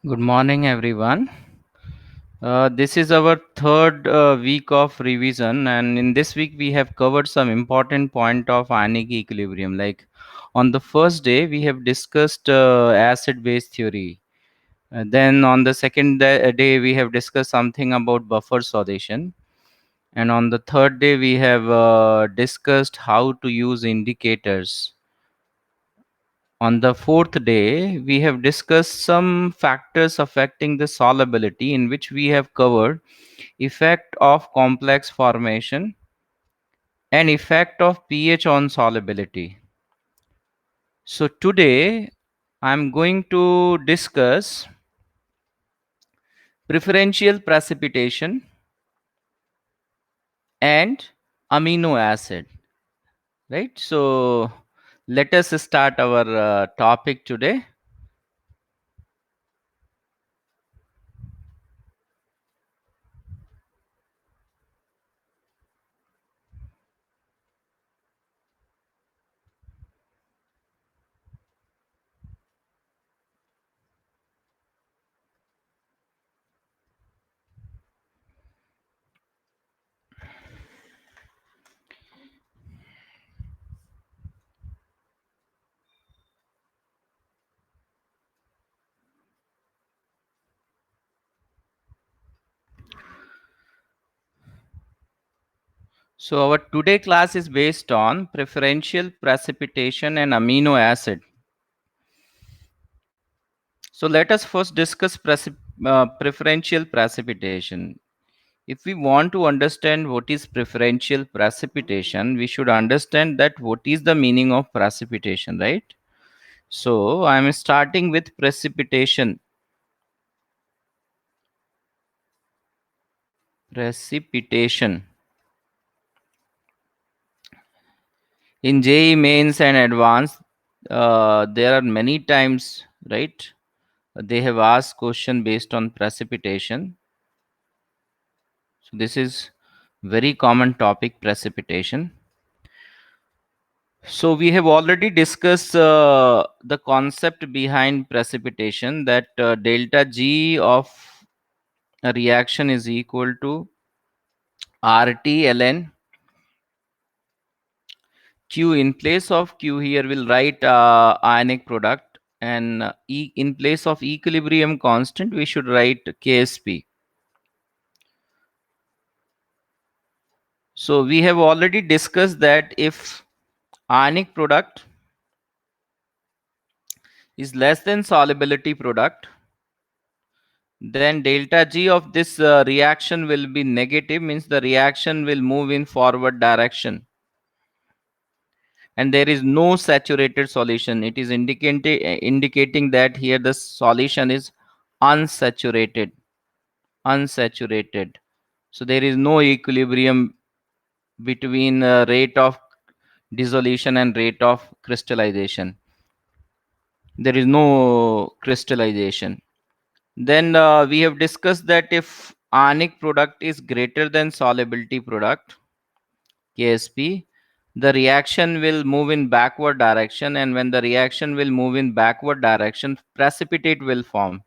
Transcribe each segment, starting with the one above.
Good morning, everyone. This is our third week of revision, and in this week we have covered some important point of ionic equilibrium. Like on the first day, we have discussed acid-base theory. Then on the second day, we have discussed something about buffer solution, and on the third day, we have discussed how to use indicators. On the fourth day, we have discussed some factors affecting the solubility, in which we have covered effect of complex formation and effect of pH on solubility. So today I'm going to discuss preferential precipitation and amino acid, right? So let us start our topic today. So our today class is based on preferential precipitation and amino acid. So let us first discuss preferential precipitation. If we want to understand what is preferential precipitation, we should understand that what is the meaning of precipitation, right? So I am starting with precipitation. Precipitation. In JEE mains and advanced, there are many times, right? They have asked question based on precipitation. So this is very common topic, precipitation. So we have already discussed the concept behind precipitation, that delta G of a reaction is equal to RT ln Q. In place of Q here we'll write ionic product, and in place of equilibrium constant we should write KSP. So we have already discussed that if ionic product is less than solubility product, then delta G of this reaction will be negative, means the reaction will move in forward direction, and there is no saturated solution. It is indicating that here the solution is unsaturated. So there is no equilibrium between rate of dissolution and rate of crystallization. There is no crystallization. Then we have discussed that if ionic product is greater than solubility product, KSP, the reaction will move in backward direction, and when the reaction will move in backward direction, precipitate will form.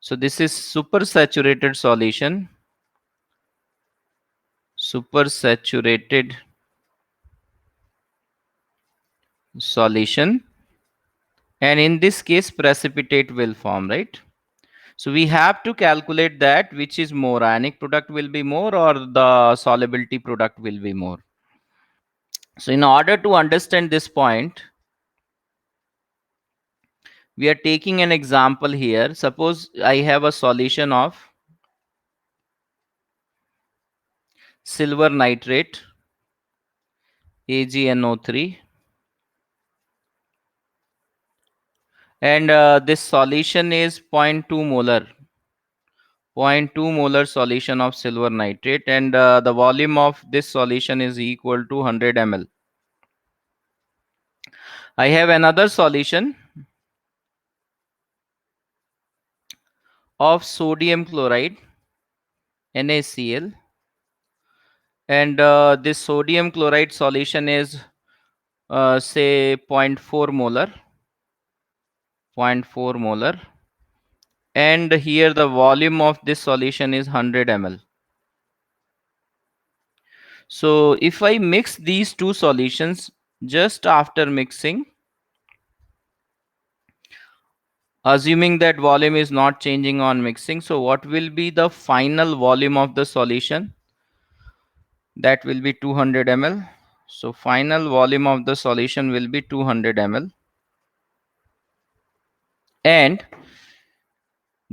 So this is supersaturated solution. Supersaturated solution, and in this case precipitate will form, right? So we have to calculate that which is more, ionic product will be more or the solubility product will be more. So in order to understand this point, we are taking an example here. Suppose I have a solution of silver nitrate, AgNO3, and this solution is 0.2 molar. 0.2 molar solution of silver nitrate, and the volume of this solution is equal to 100 ml. I have another solution of sodium chloride, NaCl, and this sodium chloride solution is say 0.4 molar. 0.4 molar, and here the volume of this solution is 100 ml. So if I mix these two solutions, just after mixing, assuming that volume is not changing on mixing, so what will be the final volume of the solution? That will be 200 ml. So final volume of the solution will be 200 ml. And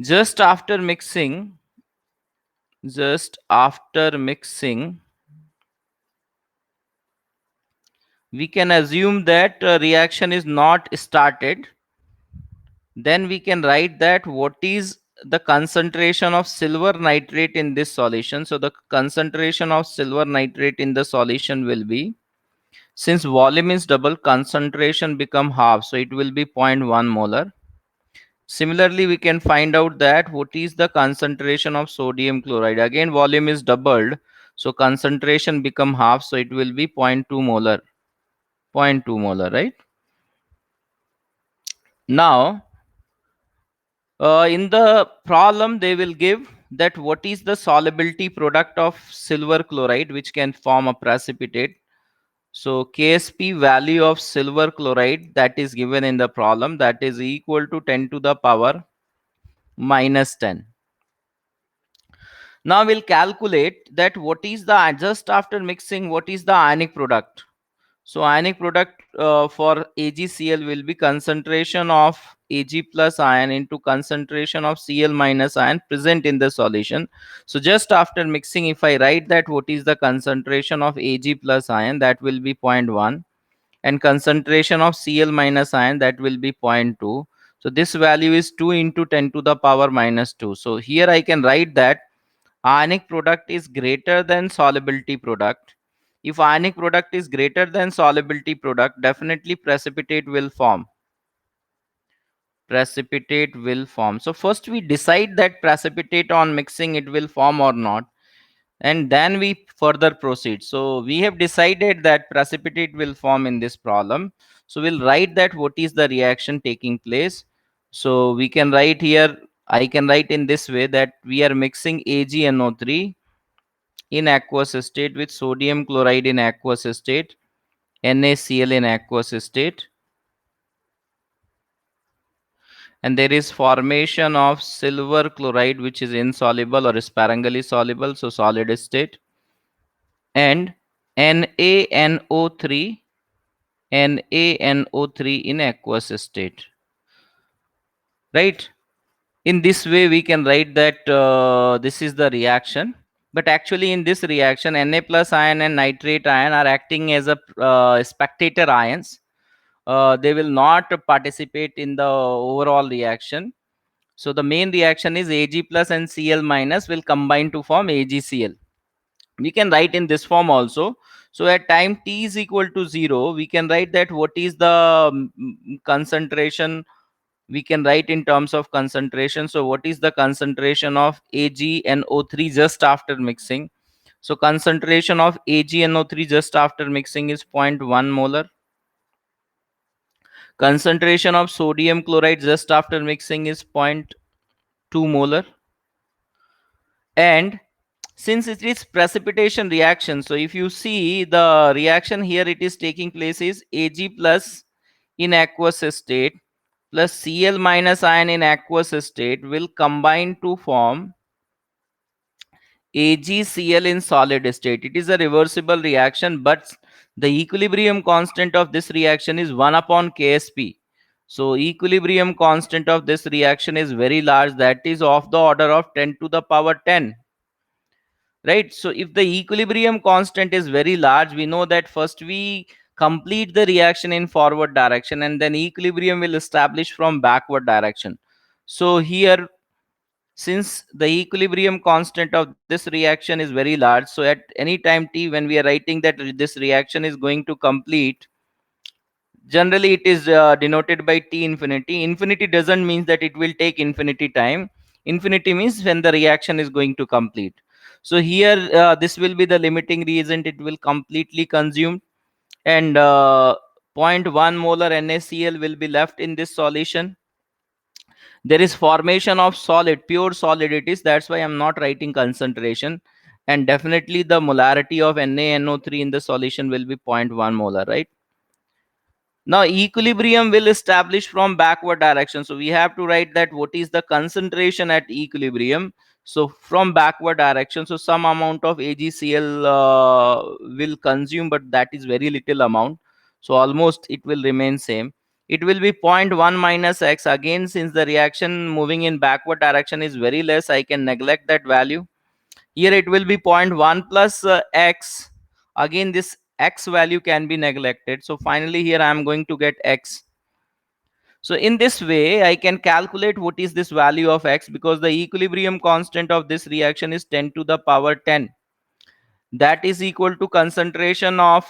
just after mixing, we can assume that reaction is not started. Then we can write that what is the concentration of silver nitrate in this solution. So the concentration of silver nitrate in the solution will be, since volume is double, concentration become half, so it will be 0.1 molar. Similarly, we can find out that what is the concentration of sodium chloride. Again, volume is doubled, so concentration become half, so it will be 0.2 molar. 0.2 molar, right? Now, in the problem, they will give that what is the solubility product of silver chloride, which can form a precipitate. So Ksp value of silver chloride that is given in the problem, that is equal to 10 to the power minus 10. Now we'll calculate that what is the, just after mixing, what is the ionic product. So ionic product for AgCl will be concentration of Ag plus ion into concentration of Cl minus ion present in the solution. So just after mixing, if I write that what is the concentration of Ag plus ion, that will be 0.1, and concentration of Cl minus ion, that will be 0.2. So this value is 2 into 10 to the power minus 2. So here I can write that ionic product is greater than solubility product. If ionic product is greater than solubility product, definitely precipitate will form. Precipitate will form. So first we decide that precipitate on mixing it will form or not, and then we further proceed. So we have decided that precipitate will form in this problem. So we'll write that what is the reaction taking place. So we can write here, I can write in this way, that we are mixing AgNO3 in aqueous state with sodium chloride in aqueous state, NaCl in aqueous state, and there is formation of silver chloride which is insoluble or sparingly soluble, so solid state, and NaNO3 in aqueous state, right? In this way we can write that this is the reaction, but actually in this reaction Na plus ion and nitrate ion are acting as a spectator ions. They will not participate in the overall reaction. So the main reaction is Ag plus and Cl minus will combine to form AgCl. We can write in this form also. So at time t is equal to 0, we can write that what is the concentration. We can write in terms of concentration. So what is the concentration of AgNO3 just after mixing? So concentration of AgNO3 just after mixing is 0.1 molar. Concentration of sodium chloride just after mixing is 0.2 molar. And since it is precipitation reaction, so if you see the reaction here, it is taking place is Ag plus in aqueous state plus Cl minus ion in aqueous state will combine to form AgCl in solid state. It is a reversible reaction, but the equilibrium constant of this reaction is 1 upon Ksp. So equilibrium constant of this reaction is very large, that is of the order of 10 to the power 10. Right? So if the equilibrium constant is very large, we know that first we complete the reaction in forward direction and then equilibrium will establish from backward direction. So here, since the equilibrium constant of this reaction is very large, so at any time t when we are writing that this reaction is going to complete, generally it is denoted by t infinity. Infinity doesn't mean that it will take infinity time. Infinity means when the reaction is going to complete. So here this will be the limiting reagent, it will completely consume, and 0.1 molar NaCl will be left in this solution. There is formation of solid, pure solid it is. That's why I'm not writing concentration. And definitely the molarity of NaNO3 in the solution will be 0.1 molar, right? Now equilibrium will establish from backward direction. So we have to write that what is the concentration at equilibrium. So from backward direction, so some amount of AgCl will consume, but that is very little amount. So almost it will remain same. It will be 0.1 minus x. Again, since the reaction moving in backward direction is very less, I can neglect that value. Here it will be 0.1 plus x. Again, this x value can be neglected. So finally here I am going to get x. So in this way I can calculate what is this value of x, because the equilibrium constant of this reaction is 10 to the power 10. That is equal to concentration of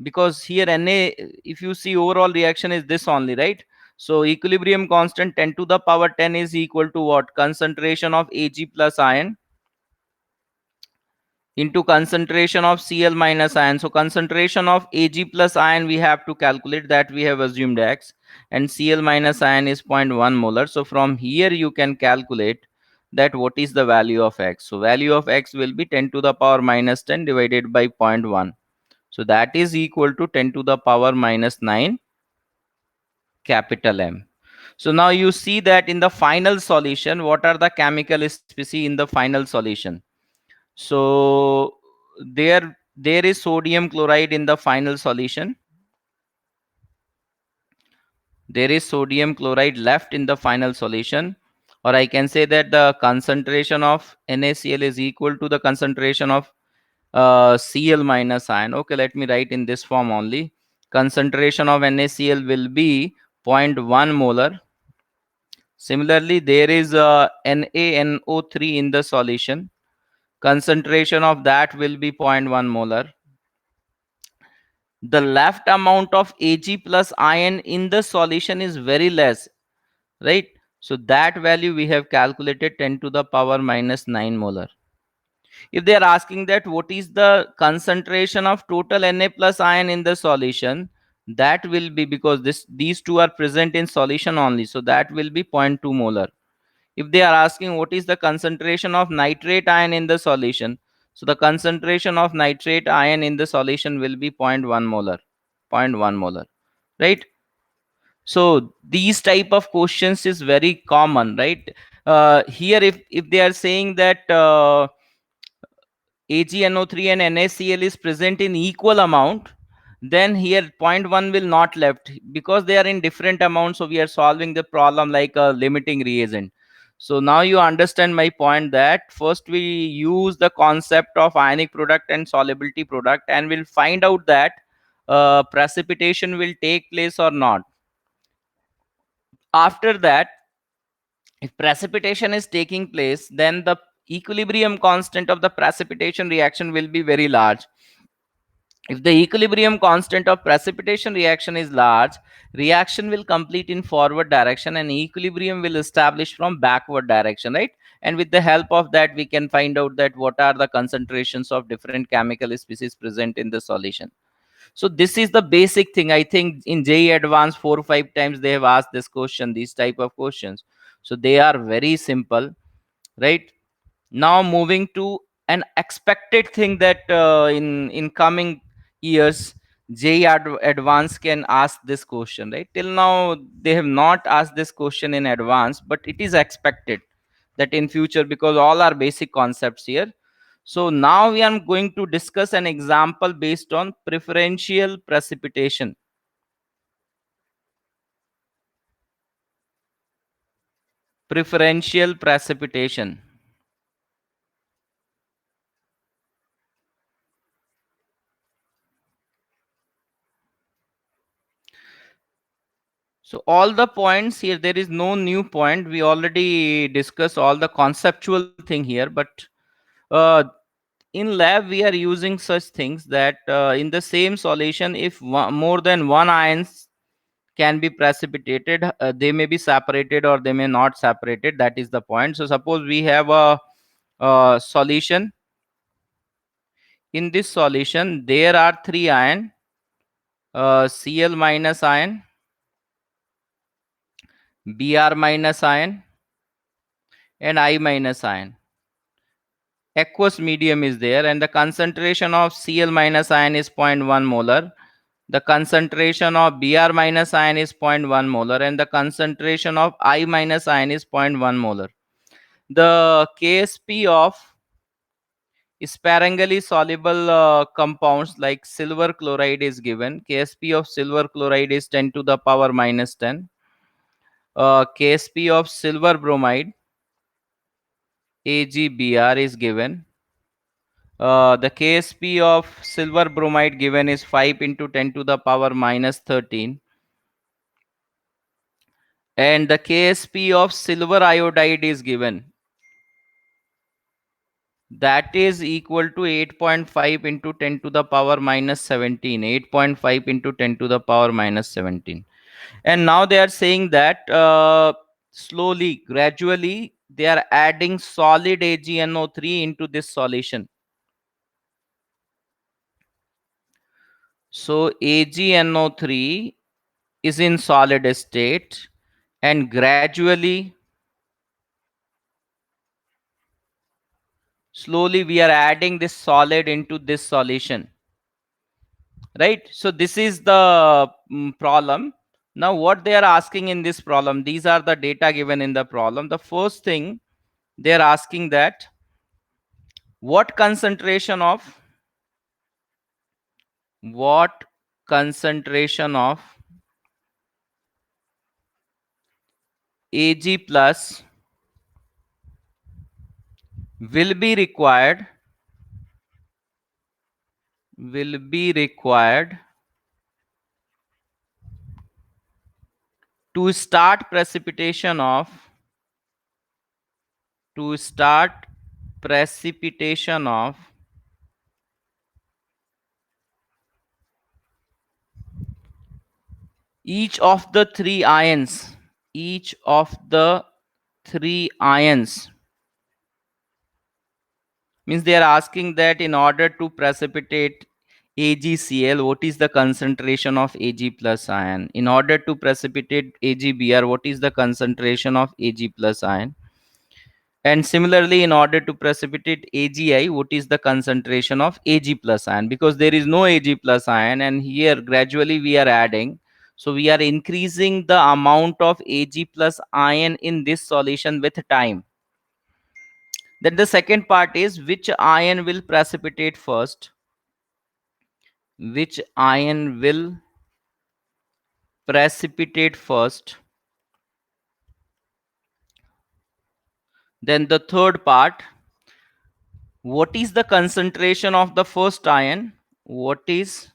because here Na, if you see, overall reaction is this only, right? So equilibrium constant 10 to the power 10 is equal to what? Concentration of Ag plus ion into concentration of Cl minus ion. So concentration of Ag plus ion we have to calculate, that we have assumed x, and Cl minus ion is 0.1 molar. So from here you can calculate that what is the value of x. So value of x will be 10 to the power minus 10 divided by 0.1. So that is equal to 10 to the power minus 9 capital M. So now you see that in the final solution, what are the chemical species in the final solution? So there is sodium chloride in the final solution. There is sodium chloride left in the final solution, or I can say that the concentration of NaCl is equal to the concentration of Cl minus ion. Okay, let me write in this form only. Concentration of NaCl will be 0.1 molar. Similarly, there is NaNO3 in the solution. Concentration of that will be 0.1 molar. The left amount of Ag plus ion in the solution is very less, right? So that value we have calculated 10 to the power minus 9 molar. If they are asking that what is the concentration of total Na plus ion in the solution, that will be, because these two are present in solution only, so that will be 0.2 molar. If they are asking what is the concentration of nitrate ion in the solution, so the concentration of nitrate ion in the solution will be 0.1 molar. 0.1 molar, right? So these type of questions is very common, right? Here if they are saying that AgNO3 and NaCl is present in equal amount, then here 0.1 will not left, because they are in different amounts. So we are solving the problem like a limiting reagent. So now you understand my point, that first we use the concept of ionic product and solubility product, and we'll find out that precipitation will take place or not. After that, if precipitation is taking place, then the equilibrium constant of the precipitation reaction will be very large. If the equilibrium constant of precipitation reaction is large, reaction will complete in forward direction and equilibrium will establish from backward direction, right? And with the help of that, we can find out that what are the concentrations of different chemical species present in the solution. So this is the basic thing. I think in JEE Advanced 4 or 5 times they have asked this question, these type of questions. So they are very simple, right? Now moving to an expected thing that in coming years JEE Advanced can ask this question, right? Till now they have not asked this question in advance, but it is expected that in future, because all are basic concepts here. So now we are going to discuss an example based on preferential precipitation. Preferential precipitation. So all the points here, there is no new point. We already discussed all the conceptual thing here, but uh, in lab we are using such things that in the same solution, if more than one ions can be precipitated, they may be separated or they may not separated. That is the point. So suppose we have a solution. In this solution there are 3 ion, Cl minus ion, Br minus ion and I minus ion. Aqueous medium is there, and the concentration of Cl minus ion is 0.1 molar. The concentration of Br minus ion is 0.1 molar, and the concentration of I minus ion is 0.1 molar. The Ksp of sparingly soluble compounds like silver chloride is given. Ksp of silver chloride is 10 to the power minus 10. Ksp of silver bromide AgBr is given. The Ksp of silver bromide given is 5 into 10 to the power minus 13. And the Ksp of silver iodide is given. That is equal to 8.5 into 10 to the power minus 17. 8.5 into 10 to the power minus 17. And now they are saying that slowly, gradually, they are adding solid AgNO3 into this solution. So AgNO3 is in solid state, and gradually, slowly we are adding this solid into this solution, right? So this is the problem. Now what they are asking in this problem, these are the data given in the problem. The first thing they are asking that what concentration of Ag plus will be required to start precipitation of each of the three ions means they are asking that in order to precipitate AgCl, what is the concentration of Ag plus ion? In order to precipitate AgBr, what is the concentration of Ag plus ion? And similarly, in order to precipitate AgI, what is the concentration of Ag plus ion? Because there is no Ag plus ion, and here gradually we are adding. So we are increasing the amount of Ag plus ion in this solution with time. Then the second part is which ion will precipitate first? Which ion will precipitate first? Then the third part, what is the concentration of the first ion? What is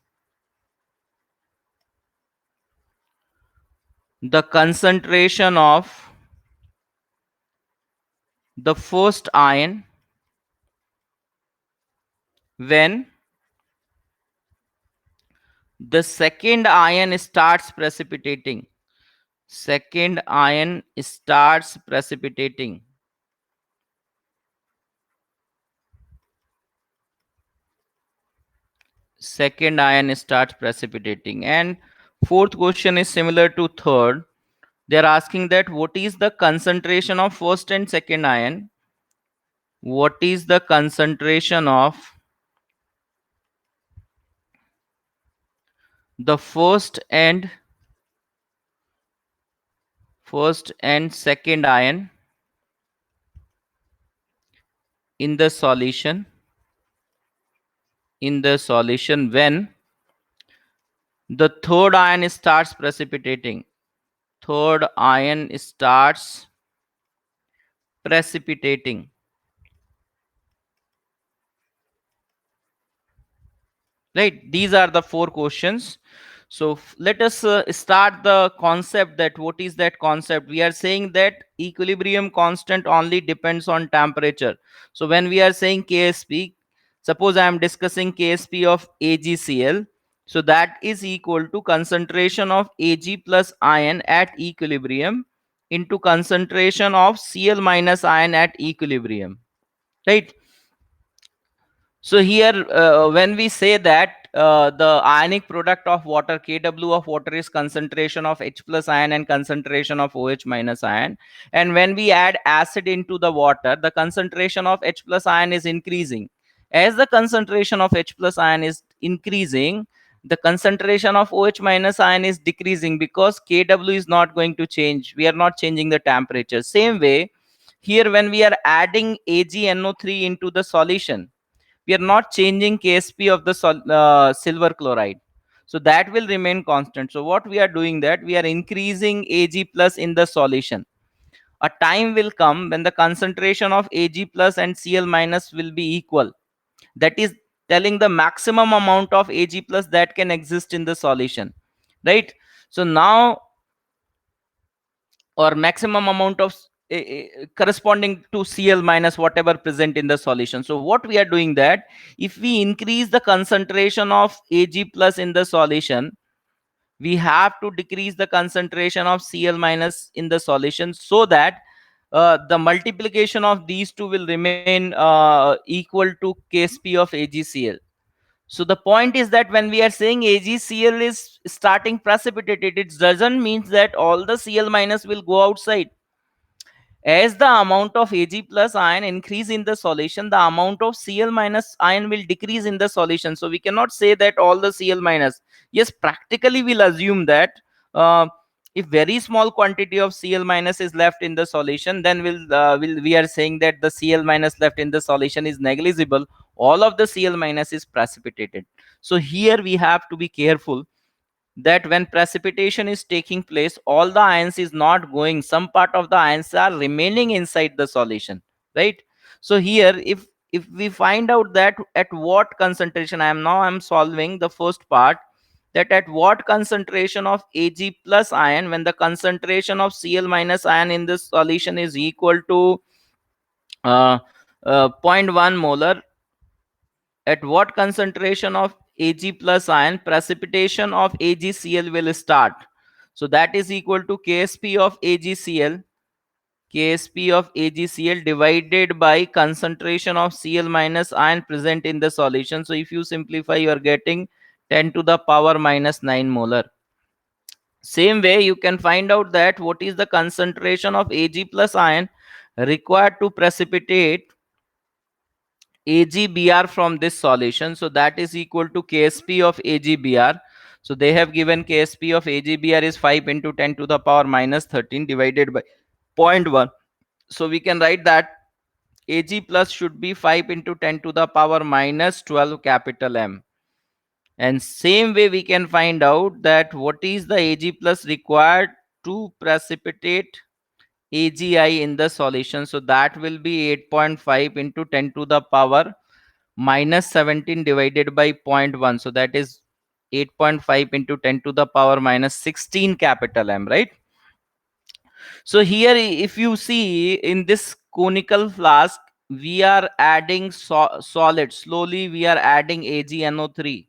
the concentration of the first ion when the second ion starts precipitating? Second ion starts precipitating. Second ion starts precipitating. And fourth question is similar to third. They are asking that what is the concentration of first and second ion? What is the concentration of the first and second ion in the solution when the third ion starts precipitating? Third ion starts precipitating. Right, these are the four questions. So let us start the concept. That what is that concept? We are saying that equilibrium constant only depends on temperature. So when we are saying Ksp, suppose I am discussing Ksp of AgCl, so that is equal to concentration of Ag plus ion at equilibrium into concentration of Cl minus ion at equilibrium, right? So here when we say that the ionic product of water, Kw of water, is concentration of H plus ion and concentration of OH minus ion. And when we add acid into the water, the concentration of H plus ion is increasing. As the concentration of H plus ion is increasing, the concentration of OH minus ion is decreasing, because Kw is not going to change. We are not changing the temperature. Same way, here when we are adding AgNO3 into the solution, we are not changing Ksp of the silver chloride, so that will remain constant. So what we are doing, that we are increasing Ag plus in the solution. A time will come when the concentration of Ag plus and Cl minus will be equal. That is telling the maximum amount of Ag plus that can exist in the solution, right? So now, or maximum amount of corresponding to Cl minus whatever present in the solution. So what we are doing, that if we increase the concentration of Ag plus in the solution, we have to decrease the concentration of Cl minus in the solution, so that the multiplication of these two will remain equal to Ksp of AgCl. So the point is that when we are saying AgCl is starting precipitated, it doesn't mean that all the Cl minus will go outside. As the amount of Ag plus ion increase in the solution, the amount of Cl minus ion will decrease in the solution. So we cannot say that all the Cl minus. Yes, practically we'll assume that uh, if very small quantity of Cl minus is left in the solution, then we are saying that the Cl minus left in the solution is negligible. All of the Cl minus is precipitated. So here we have to be careful that when precipitation is taking place, all the ions is not going, some part of the ions are remaining inside the solution, right? So here, if we find out that at what concentration, I'm solving the first part, that at what concentration of Ag plus ion, when the concentration of Cl minus ion in this solution is equal to uh, zero point 0.1 molar, at what concentration of Ag plus ion precipitation of AgCl will start. So that is equal to Ksp of AgCl, Ksp of AgCl divided by concentration of Cl minus ion present in the solution. So if you simplify, you are getting 10 to the power minus 9 molar. Same way, you can find out that what is the concentration of Ag plus ion required to precipitate AgBr from this solution. So that is equal to Ksp of AgBr. So they have given Ksp of AgBr is 5 into 10 to the power minus 13 divided by zero point 0.1. So we can write that Ag plus should be 5 into 10 to the power minus 12 capital M. And same way we can find out that what is the Ag plus required to precipitate AgI in the solution. So that will be 8.5 into 10 to the power minus 17 divided by zero point 0.1. So that is 8.5 into 10 to the power minus 16 capital M, right? So here, if you see in this conical flask, we are adding solid. Slowly we are adding AgNO3.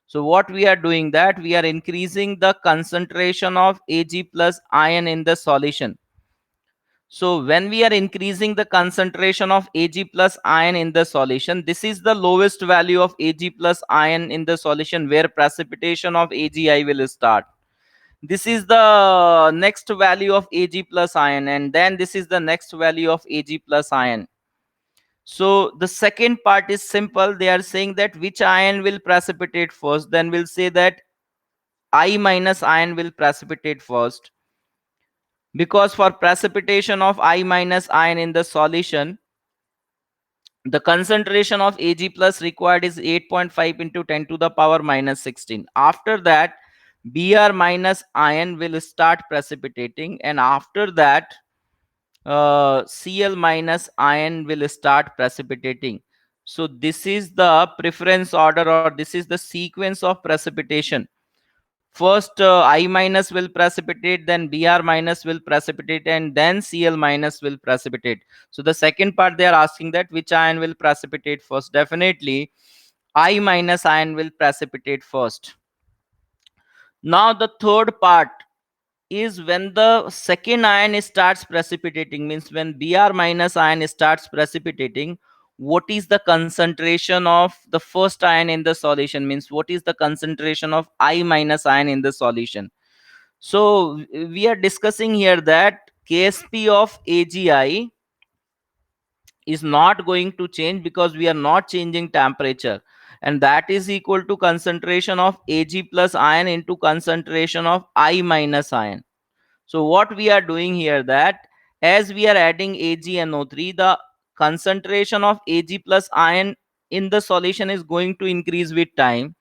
So what we are doing, that we are increasing the concentration of Ag plus ion in the solution. So when we are increasing the concentration of Ag plus ion in the solution, this is the lowest value of Ag plus ion in the solution where precipitation of AgI will start. This is the next value of Ag plus ion, and then this is the next value of Ag plus ion. So the second part is simple. They are saying that which ion will precipitate first. Then we'll say that I minus ion will precipitate first, because for precipitation of I minus ion in the solution, the concentration of Ag plus required is 8.5 into 10 to the power minus 16. After that, Br minus ion will start precipitating, and after that, Cl minus ion will start precipitating. So this is the preference order, or this is the sequence of precipitation. First, I minus will precipitate, then Br minus will precipitate, and then Cl minus will precipitate. So the second part, they are asking that which ion will precipitate first. Definitely I minus ion will precipitate first. Now the third part is when the second ion starts precipitating, means when Br minus ion starts precipitating, what is the concentration of the first ion in the solution, means what is the concentration of I minus ion in the solution. So we are discussing here that Ksp of Agi is not going to change because we are not changing temperature, and that is equal to concentration of Ag plus ion into concentration of I minus ion. So what we are doing here, that as we are adding AgNO3, the concentration of Ag plus ion in the solution is going to increase with time.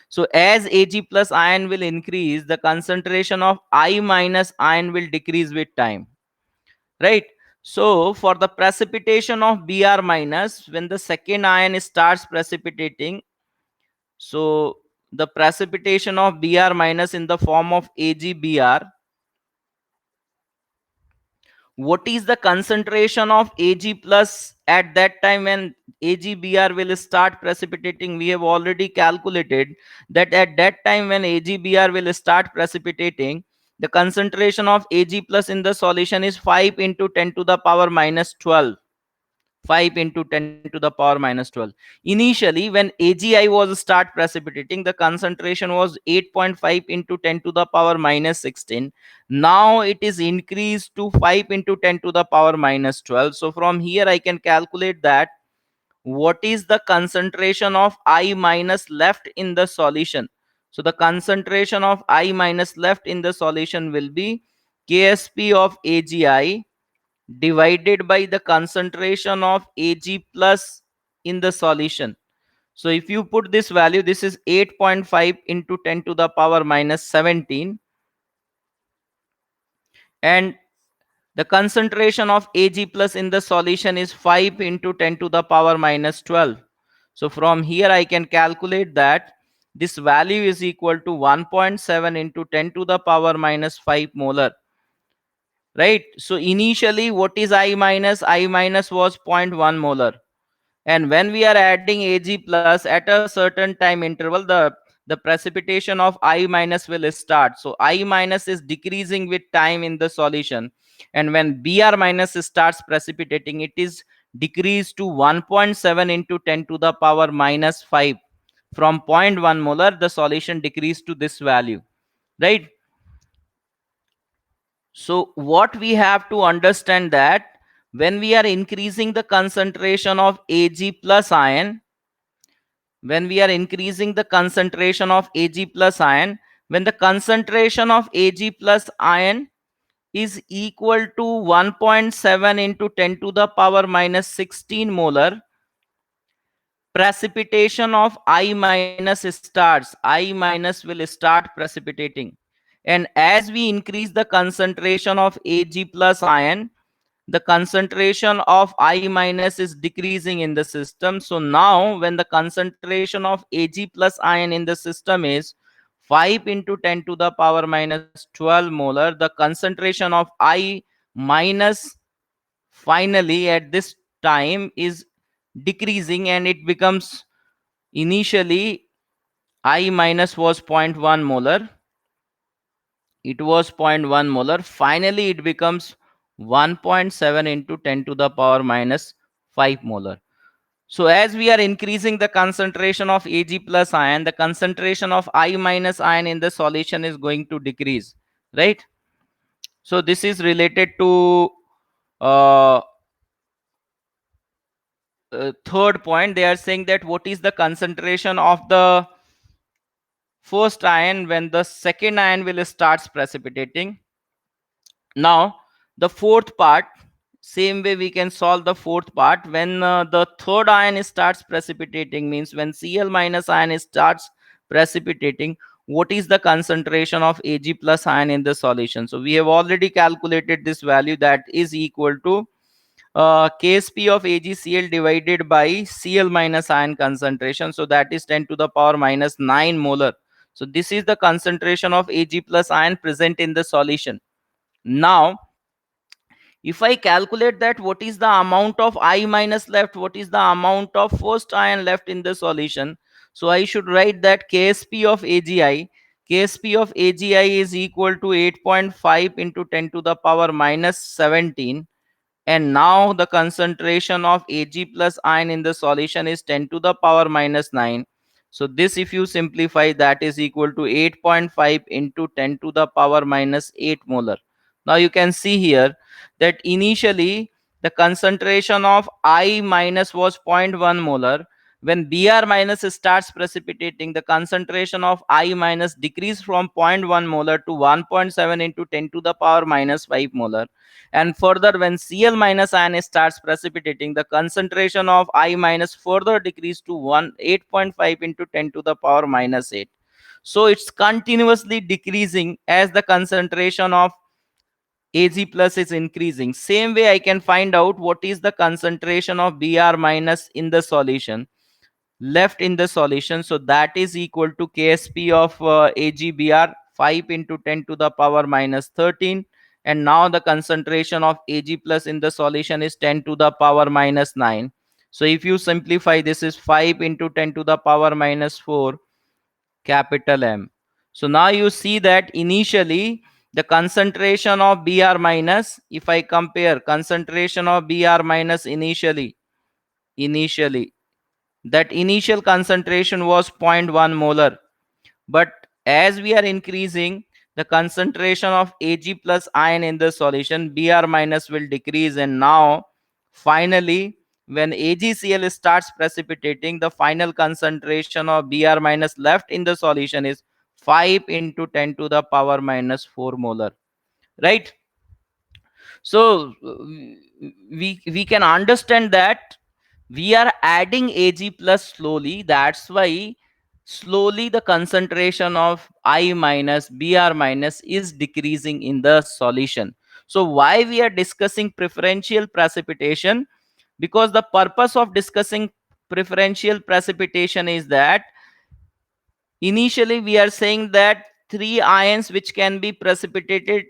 So as Ag plus ion will increase, the concentration of I minus ion will decrease with time, right? So for the precipitation of Br minus, when the second ion starts precipitating, so the precipitation of Br minus in the form of AgBr, what is the concentration of Ag plus at that time when AgBr will start precipitating? We have already calculated that at that time when AgBr will start precipitating, the concentration of Ag plus in the solution is 5 into 10 to the power minus 12. 5 into 10 to the power minus 12. Initially, when AgI was start precipitating, the concentration was 8.5 into 10 to the power minus 16. Now it is increased to 5 into 10 to the power minus 12. So from here I can calculate that what is the concentration of I minus left in the solution. So the concentration of I minus left in the solution will be Ksp of AgI divided by the concentration of Ag plus in the solution. So if you put this value, this is 8.5 into 10 to the power minus 17, and the concentration of Ag plus in the solution is 5 into 10 to the power minus 12. So from here I can calculate that this value is equal to 1.7 into 10 to the power minus 5 molar, right? So initially, what is I minus? I minus was zero point 0.1 molar, and when we are adding Ag plus at a certain time interval, the precipitation of I minus will start. So I minus is decreasing with time in the solution, and when Br minus starts precipitating, it is decreased to 1.7 into 10 to the power minus 5. From zero point 0.1 molar, the solution decreased to this value, right? So what we have to understand, that when we are increasing the concentration of Ag plus ion, when we are increasing the concentration of Ag plus ion, when the concentration of Ag plus ion is equal to 1.7 into 10 to the power minus 16 molar, precipitation of I minus starts. I minus will start precipitating. And as we increase the concentration of Ag plus ion, the concentration of I minus is decreasing in the system. So now when the concentration of Ag plus ion in the system is 5 into 10 to the power minus 12 molar, the concentration of I minus finally at this time is decreasing, and it becomes, initially I minus was zero point 0.1 molar, it was zero point 0.1 molar, finally it becomes 1.7 into 10 to the power minus 5 molar. So as we are increasing the concentration of Ag plus ion, the concentration of I minus ion in the solution is going to decrease, right? So this is related to uh, third point. They are saying that what is the concentration of the first ion when the second ion will starts precipitating. Now the fourth part, same way we can solve the fourth part. When the third ion starts precipitating, means when Cl minus ion starts precipitating, what is the concentration of Ag plus ion in the solution? So we have already calculated this value, that is equal to Ksp of AgCl divided by Cl minus ion concentration. So that is 10 to the power minus 9 molar. So this is the concentration of Ag plus ion present in the solution. Now if I calculate that what is the amount of I minus left, what is the amount of first ion left in the solution, so I should write that Ksp of AgI, Ksp of AgI is equal to 8.5 into 10 to the power minus 17 and now the concentration of Ag plus ion in the solution is 10 to the power minus 9. So this, if you simplify, that is equal to 8.5 into 10 to the power minus 8 molar. Now you can see here that initially the concentration of I minus was zero point 0.1 molar. When Br minus starts precipitating, the concentration of I minus decrease from zero point 0.1 molar to 1.7 into 10 to the power minus 5 molar. And further, when Cl minus ion starts precipitating, the concentration of I minus further decrease to 8.5 into 10 to the power minus 8. So it's continuously decreasing as the concentration of Ag plus is increasing. Same way I can find out what is the concentration of Br minus in the solution, left in the solution. So that is equal to Ksp of AgBr 5 into 10 to the power minus 13. And now the concentration of Ag plus in the solution is 10 to the power minus 9. So if you simplify, this is 5 into 10 to the power minus 4 capital M. So now you see that initially the concentration of Br minus, if I compare concentration of Br minus initially that initial concentration was zero point 0.1 molar, but as we are increasing the concentration of Ag plus ion in the solution, Br minus will decrease, and now finally when AgCl starts precipitating, the final concentration of Br minus left in the solution is 5 into 10 to the power minus 4 molar, right? So we can understand that we are adding Ag plus slowly. That's why slowly the concentration of I minus Br minus is decreasing in the solution. So why we are discussing preferential precipitation? Because the purpose of discussing preferential precipitation is that initially we are saying that three ions which can be precipitated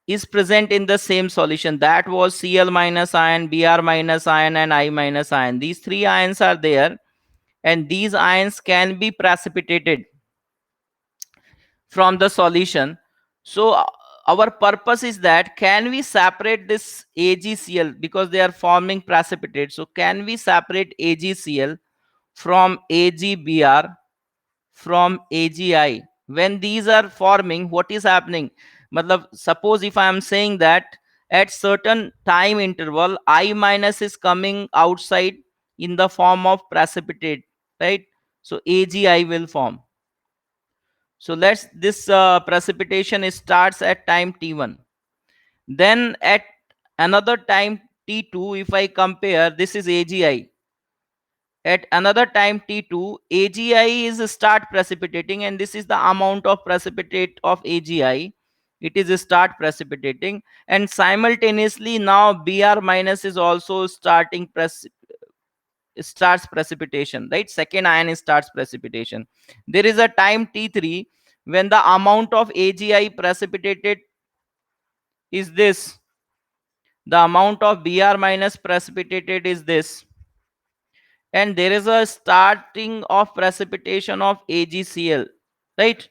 is present in the same solution. That was Cl minus ion, Br minus ion, and I minus ion. These three ions are there, and these ions can be precipitated from the solution. So our purpose is that can we separate this AgCl, because they are forming precipitate. So can we separate AgCl from AgBr from AgI? When these are forming, what is happening? Matlab, suppose if I am saying that at certain time interval I minus is coming outside in the form of precipitate, right? So AgI will form. So let's this precipitation starts at time t1. Then at another time t2, if I compare, this is AgI. At another time t2, AgI is start precipitating, and this is the amount of precipitate of AgI. It is start precipitating, and simultaneously now Br minus is also starts precipitation, right? Second ion starts precipitation. There is a time t3 when the amount of AgI precipitated is this, the amount of Br minus precipitated is this, and there is a starting of precipitation of AgCl, right?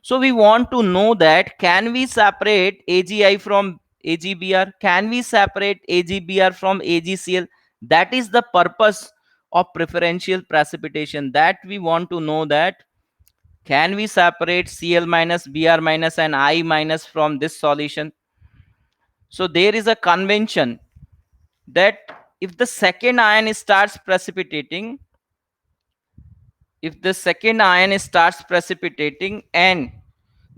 So we want to know that can we separate AgI from AgBr? Can we separate AgBr from AgCl? That is the purpose of preferential precipitation, that we want to know that can we separate Cl minus, Br minus, and I minus from this solution. So there is a convention that if the second ion starts precipitating, and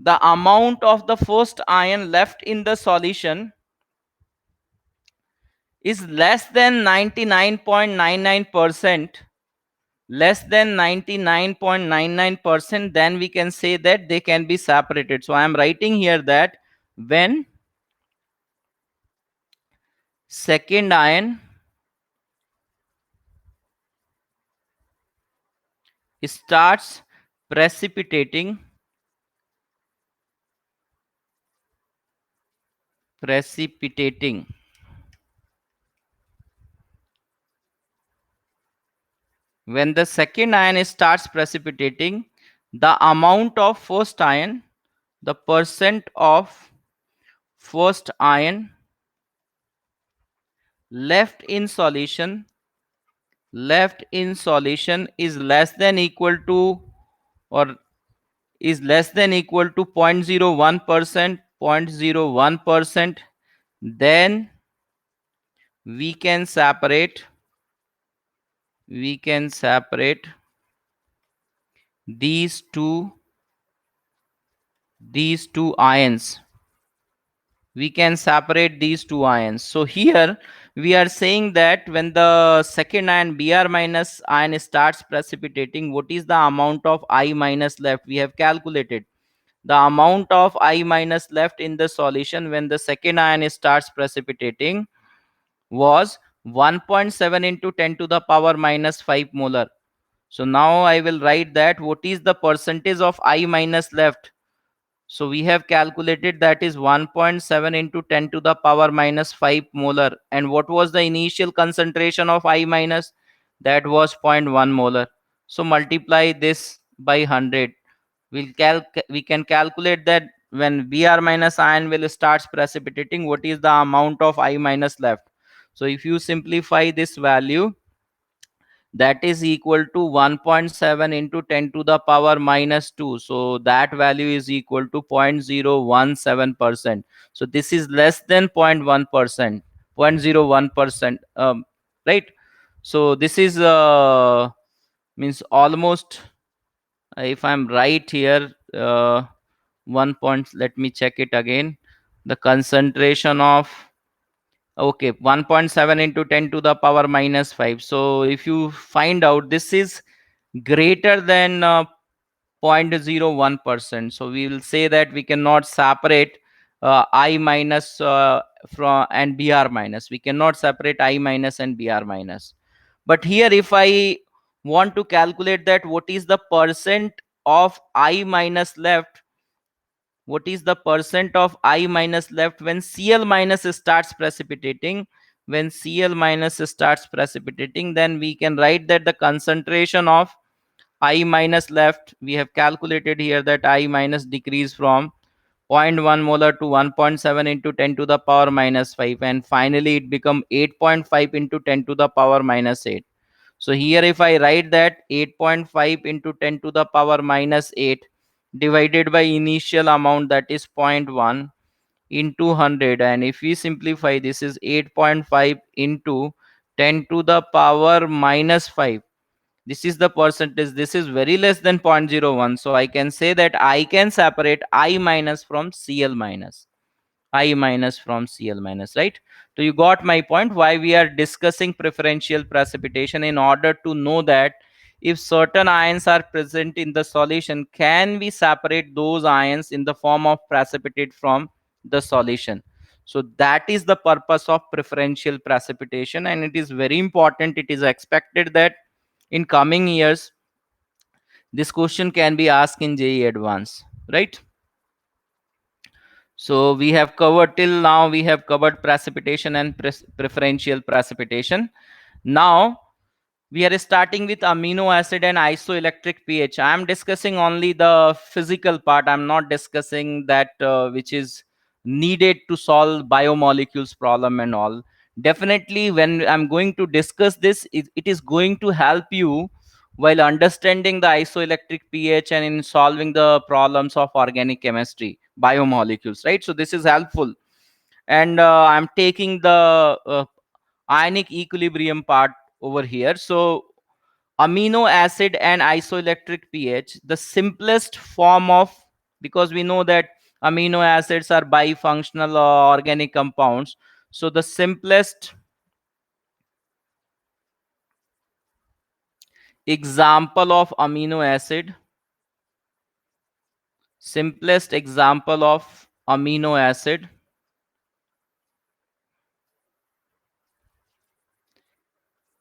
the amount of the first ion left in the solution is less than 99.99%, then we can say that they can be separated. So I am writing here that when second ion starts precipitating, when the second ion starts precipitating, the amount of first ion, the percent of first ion left in solution is less than equal to, or is less than equal to 0.01%, 0.01%, then we can separate these two ions. We can separate these two ions. So here we are saying that when the second ion, Br minus ion, starts precipitating, what is the amount of I minus left? We have calculated the amount of I minus left in the solution when the second ion starts precipitating was 1.7 into 10 to the power minus 5 molar. So now I will write that what is the percentage of I minus left. So we have calculated that is 1.7 into 10 to the power minus 5 molar. And what was the initial concentration of I minus? That was 0.1 molar. So multiply this by 100. We can calculate that when Br minus ion will start precipitating, what is the amount of I minus left. So if you simplify this value, that is equal to 1.7 into 10 to the power minus 2. So that value is equal to 0.017%. So this is less than 0.1%, 0.01%, right? So this is means almost, if I'm right here, 1 point, let me check it again. The concentration of, okay, 1.7 into 10 to the power minus 5. So if you find out, this is greater than 0.01%. So we will say that we cannot separate I minus from and Br minus. We cannot separate I minus and Br minus. But here, if I want to calculate that what is the percent of I minus left, what is the percent of I minus left when Cl minus starts precipitating? When Cl minus starts precipitating, then we can write that the concentration of I minus left, we have calculated here that I minus decrease from zero point 0.1 molar to 1.7 into 10 to the power minus 5, and finally it become 8.5 into 10 to the power minus 8. So here if I write that 8.5 into 10 to the power minus 8 divided by initial amount, that is 0.1, into 100, and if we simplify, this is 8.5 into 10 to the power minus 5. This is the percentage. This is very less than 0.01. So I can say that I can separate I minus from Cl minus. I minus from Cl minus, right? So you got my point, why we are discussing preferential precipitation, in order to know that if certain ions are present in the solution, can we separate those ions in the form of precipitate from the solution. So that is the purpose of preferential precipitation, and it is very important. It is expected that in coming years this question can be asked in JEE Advanced, right? So we have covered, till now we have covered precipitation and preferential precipitation. Now we are starting with amino acid and isoelectric pH. I am discussing only the physical part. I'm not discussing that which is needed to solve biomolecules problem and all. Definitely when I'm going to discuss this, it is going to help you while understanding the isoelectric pH and in solving the problems of organic chemistry, biomolecules, right? So this is helpful. And I'm taking the ionic equilibrium part over here. So amino acid and isoelectric pH, the simplest form of, because we know that amino acids are bifunctional organic compounds. So the simplest example of amino acid, simplest example of amino acid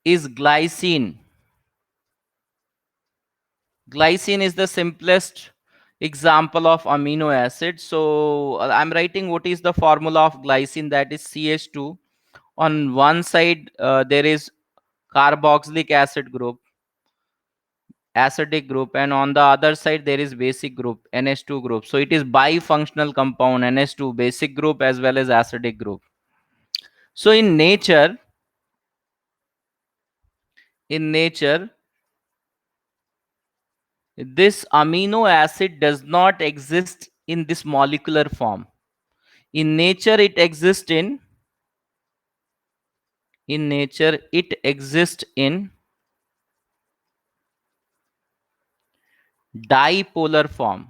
is glycine. Glycine is the simplest example of amino acid. So I'm writing what is the formula of glycine, that is CH2. On one side there is carboxylic acid group, acidic group, and on the other side there is basic group, NH2 group. So it is bifunctional compound, NH2, basic group as well as acidic group. So in nature in nature, this amino acid does not exist in this molecular form. In nature it exists in nature it exists in dipolar form.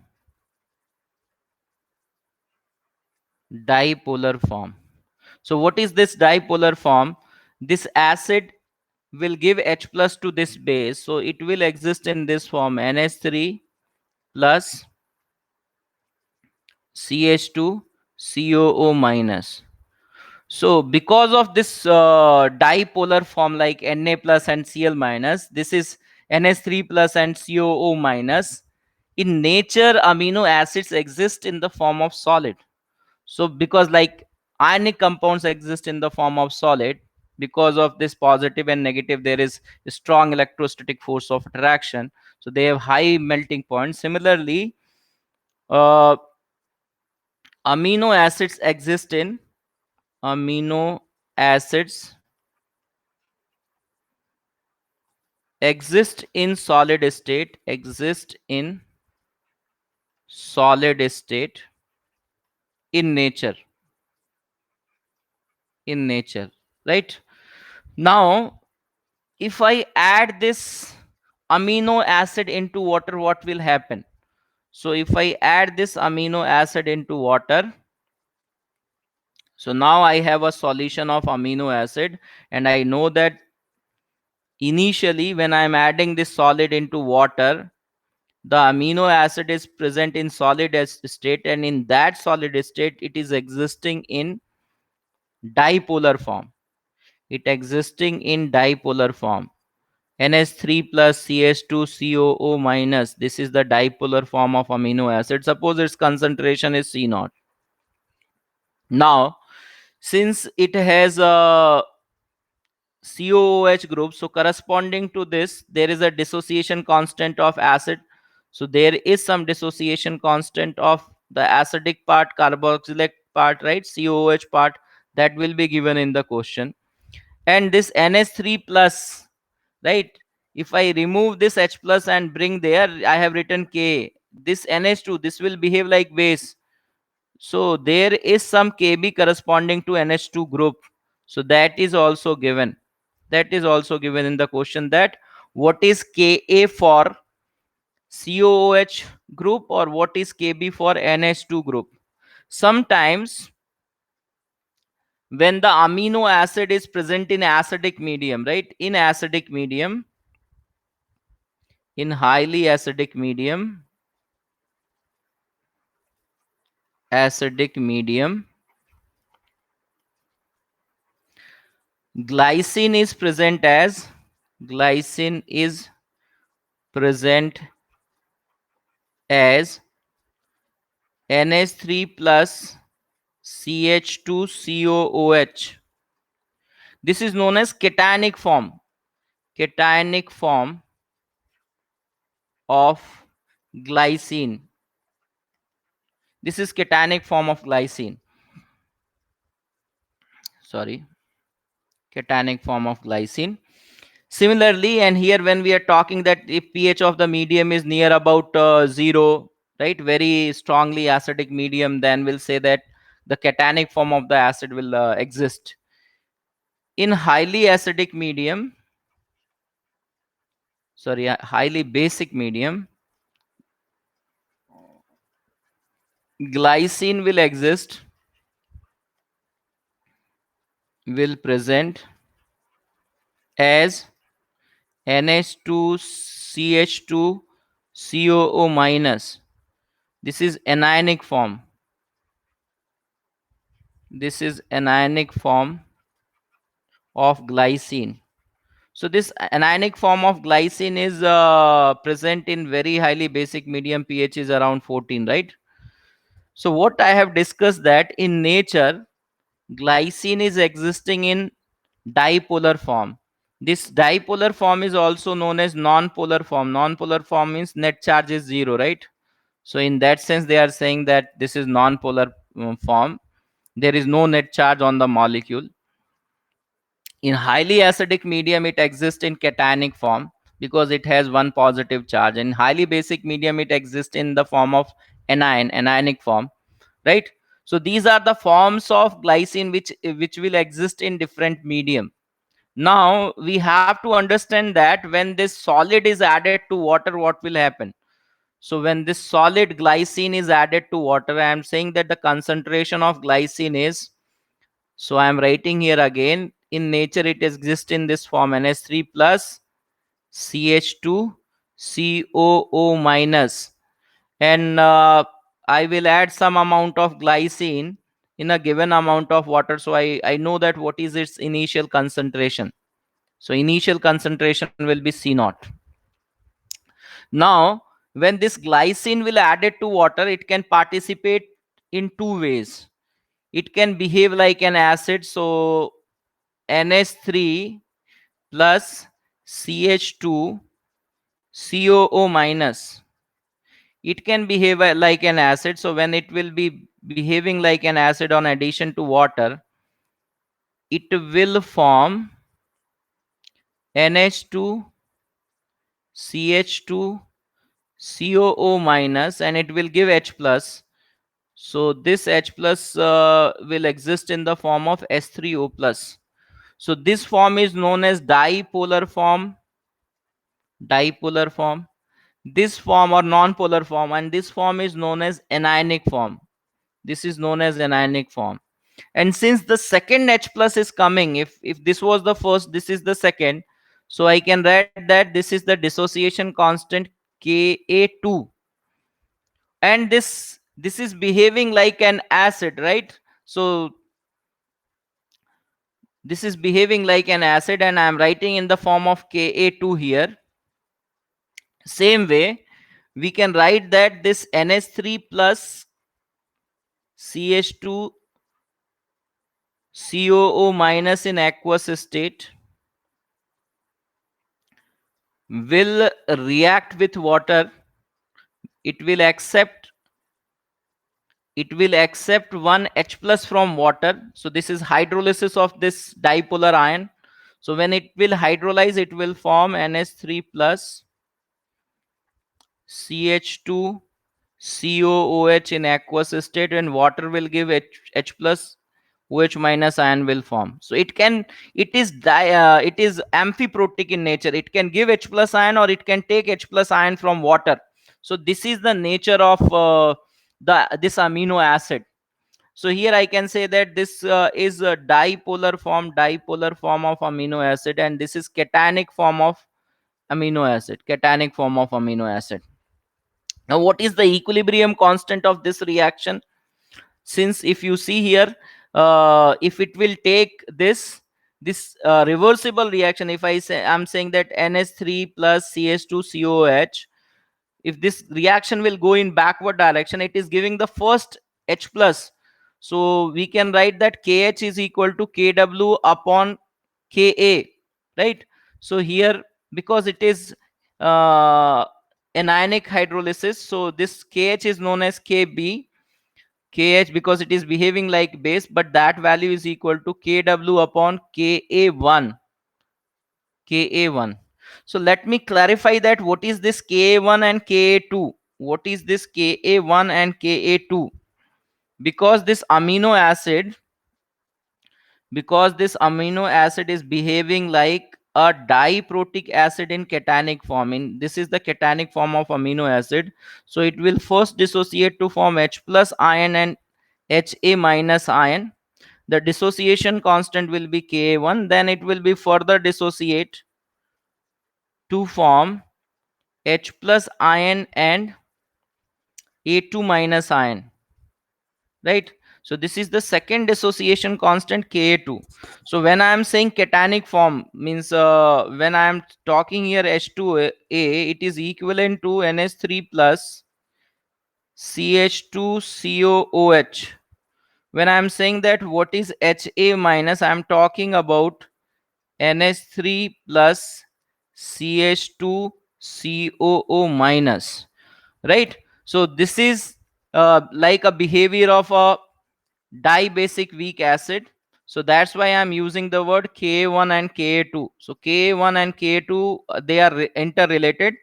Dipolar form. So what is this dipolar form? This acid will give H plus to this base, so it will exist in this form, NH3 plus CH2 COO minus. So because of this dipolar form like Na plus and Cl minus, this is NH3 plus and COO minus. In nature, amino acids exist in the form of solid. So because like ionic compounds exist in the form of solid, because of this positive and negative, there is a strong electrostatic force of attraction. So they have high melting point. Similarly, uh, amino acids exist in amino acids exist in solid state, exist in solid state in nature, in nature, right? Now if I add this amino acid into water, what will happen? So if I add this amino acid into water, so now I have a solution of amino acid, and I know that initially when I'm adding this solid into water, the amino acid is present in solid state, and in that solid state it is existing in dipolar form. It existing in dipolar form. NH3 plus CH2 COO minus. This is the dipolar form of amino acid. Suppose its concentration is C naught. Now, since it has a COOH group, so corresponding to this, there is a dissociation constant of acid. So there is some dissociation constant of the acidic part, carboxylic part, right? COOH part, that will be given in the question. And this NH3 plus, right? If I remove this H plus and bring there, I have written K. This NH2, this will behave like base. So there is some Kb corresponding to NH2 group. So that is also given. That is also given in the question, that what is Ka for COOH group or what is Kb for NH2 group. Sometimes when the amino acid is present in acidic medium, right? In acidic medium, in highly acidic medium, glycine is present as glycine is present as NH3 plus CH2COOH. This is known as cationic form. Cationic form of glycine. This is cationic form of glycine. Sorry, cationic form of glycine. Similarly, and here when we are talking that if pH of the medium is near about 0, right, very strongly acidic medium, then we'll say that the cationic form of the acid will exist. In highly acidic medium, sorry, highly basic medium, glycine will exist, will present as NH2CH2COO minus. This is anionic form. This is anionic form of glycine. So this anionic form of glycine is present in very highly basic medium, pH is around 14, right? So what I have discussed, that in nature glycine is existing in dipolar form. This dipolar form is also known as non-polar form. Non-polar form means net charge is 0, right? So in that sense they are saying that this is non-polar form. There is no net charge on the molecule. In highly acidic medium, it exists in cationic form because it has one positive charge. In highly basic medium, it exists in the form of anionic form, right? So these are the forms of glycine which will exist in different medium. Now we have to understand that when this solid is added to water, what will happen? So when this solid glycine is added to water, I am saying that the concentration of glycine is, so I am writing here again, in nature it exists in this form, NH3 plus CH2 COO minus, and I will add some amount of glycine in a given amount of water. So I know that what is its initial concentration. So initial concentration will be C naught. Now when this glycine will add it to water, it can participate in two ways. It can behave like an acid, so NH3 plus CH2 COO minus, it can behave like an acid. So when it will be behaving like an acid on addition to water, it will form NH2 CH2 COO minus, and it will give H plus. So this H plus will exist in the form of S3O plus. So this form is known as dipolar form, dipolar form. This form or non-polar form, and this form is known as anionic form. This is known as anionic form. And since the second H plus is coming, if this was the first, this is the second, so I can write that this is the dissociation constant Ka2, and this is behaving like an acid, right? So this is behaving like an acid, and I am writing in the form of Ka2 here. Same way, we can write that this NH3 plus CH2 COO minus in aqueous state will react with water. It will accept one H plus from water. So this is hydrolysis of this dipolar ion. So when it will hydrolyze, it will form NH3 plus CH2 COOH in aqueous state, and water will give H plus OH minus ion will form. So it is amphiprotic in nature. It can give H plus ion or it can take H plus ion from water. So this is the nature of this amino acid. So here I can say that this is a dipolar form of amino acid, and this is cationic form of amino acid, cationic form of amino acid. Now what is the equilibrium constant of this reaction? Since if you see here, if it will take this reversible reaction, if I'm saying that NH3 plus CH2COH, if this reaction will go in backward direction, it is giving the first H plus. So we can write that KH is equal to KW upon Ka, right? So here, because it is uh, anionic hydrolysis, so this KH is known as KB, KH, because it is behaving like base, but that value is equal to KW upon Ka1, Ka1. So let me clarify that what is this Ka1 and Ka2. What is this Ka1 and Ka2? Because this amino acid, is behaving like a diprotic acid in cationic form. In this is the cationic form of amino acid. So it will first dissociate to form H plus ion and Ha minus ion. The dissociation constant will be Ka1. Then it will be further dissociate to form H plus ion and A2 minus ion, right? So this is the second dissociation constant Ka2. So when I am saying cationic form, means when I am talking here H2A, it is equivalent to NH3 plus CH2COOH. When I am saying that what is Ha minus, I am talking about NH3 plus CH2COO minus, right? So this is like a behavior of a dibasic weak acid. So that's why I'm using the word Ka1 and Ka2. So Ka1 and Ka2, they are interrelated.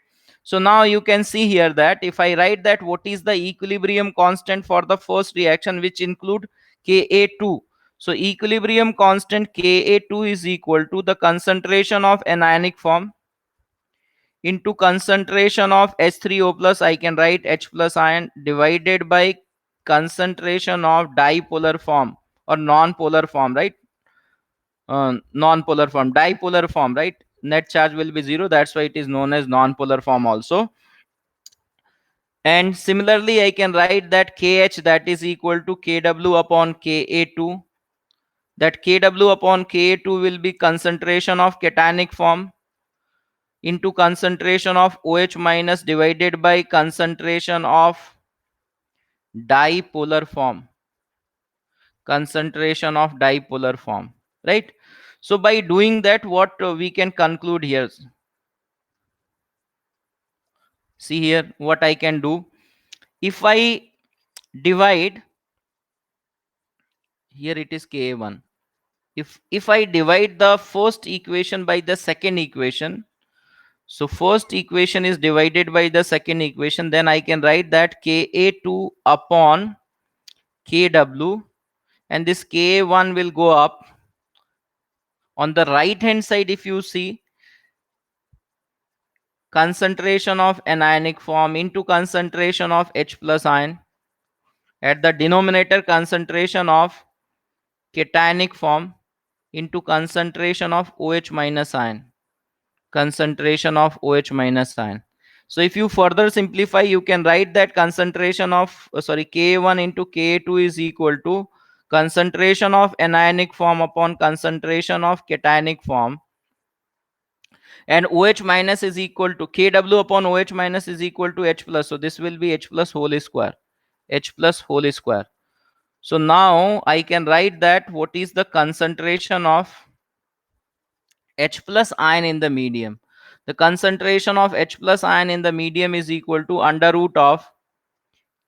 So now you can see here that if I write that what is the equilibrium constant for the first reaction, which include Ka2. So equilibrium constant Ka2 is equal to the concentration of anionic form into concentration of H3O plus, I can write H plus ion, divided by concentration of dipolar form or non-polar form, right? Non-polar form, dipolar form, right? Net charge will be zero, that's why it is known as non-polar form also. And similarly I can write that Kh, that is equal to Kw upon Ka2. That Kw upon Ka2 will be concentration of cationic form into concentration of OH minus divided by concentration of dipolar form. Concentration of dipolar form, right? So by doing that, what we can conclude here, see here what I can do. If I divide, here it is Ka1. If I divide the first equation by the second equation, so first equation is divided by the second equation, then I can write that Ka2 upon Kw, and this Ka1 will go up. On the right hand side, if you see, concentration of anionic form into concentration of H plus ion, at the denominator concentration of cationic form into concentration of OH minus ion, concentration of OH minus ion. So if you further simplify, you can write that concentration of K1 into K2 is equal to concentration of anionic form upon concentration of cationic form, and OH minus is equal to Kw upon OH minus is equal to H plus. So this will be H plus whole square, H plus whole square. So now I can write that what is the concentration of H plus ion in the medium. The concentration of H plus ion in the medium is equal to under root of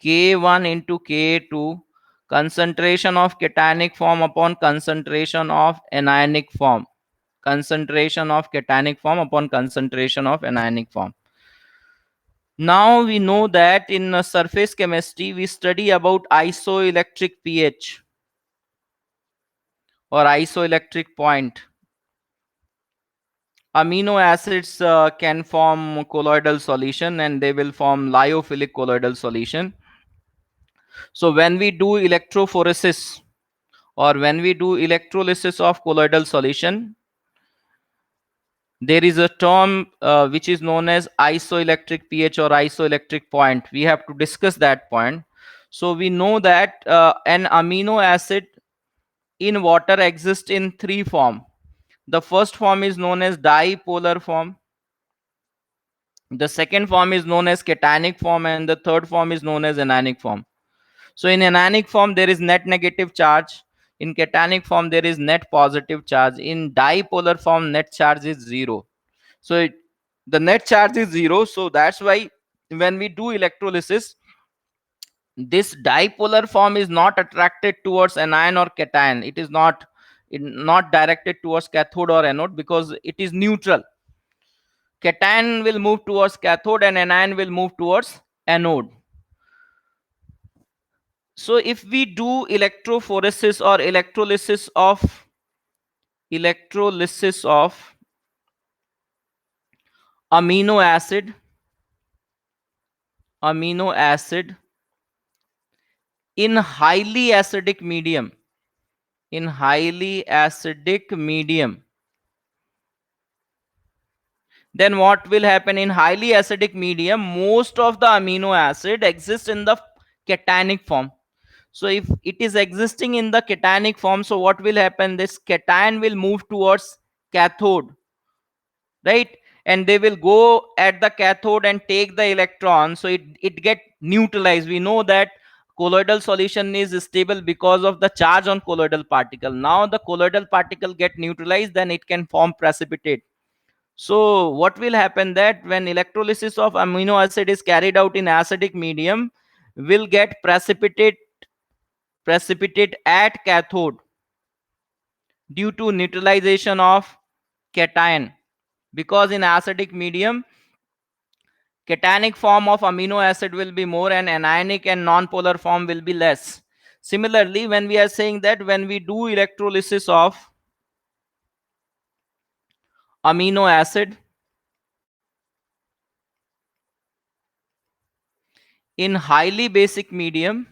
K1 into K2 concentration of cationic form upon concentration of anionic form. Concentration of cationic form upon concentration of anionic form. Now we know that in surface chemistry we study about isoelectric pH or isoelectric point. Amino acids can form colloidal solution, and they will form lyophilic colloidal solution. So when we do electrophoresis or when we do electrolysis of colloidal solution, there is a term which is known as isoelectric pH or isoelectric point. We have to discuss that point. So we know that an amino acid in water exists in three forms. The first form is known as dipolar form. The second form is known as cationic form, and the third form is known as anionic form. So in anionic form there is net negative charge. In cationic form there is net positive charge. In dipolar form net charge is zero. So the net charge is zero. So that's why when we do electrolysis, this dipolar form is not attracted towards anion or cation. It is not directed towards cathode or anode because it is neutral. Cation will move towards cathode and anion will move towards anode. So if we do electrophoresis or electrolysis of amino acid in highly acidic medium, then what will happen? In highly acidic medium, most of the amino acid exists in the cationic form. So if it is existing in the cationic form, so what will happen? This cation will move towards cathode, right? And they will go at the cathode and take the electron, so it get neutralized. We know that colloidal solution is stable because of the charge on colloidal particle. Now the colloidal particle get neutralized, then it can form precipitate. So what will happen that when electrolysis of amino acid is carried out in acidic medium, will get precipitate at cathode. due to neutralization of cation, because in acidic medium cationic form of amino acid will be more and anionic and non-polar form will be less. Similarly, when we are saying that when we do electrolysis of amino acid in highly basic medium,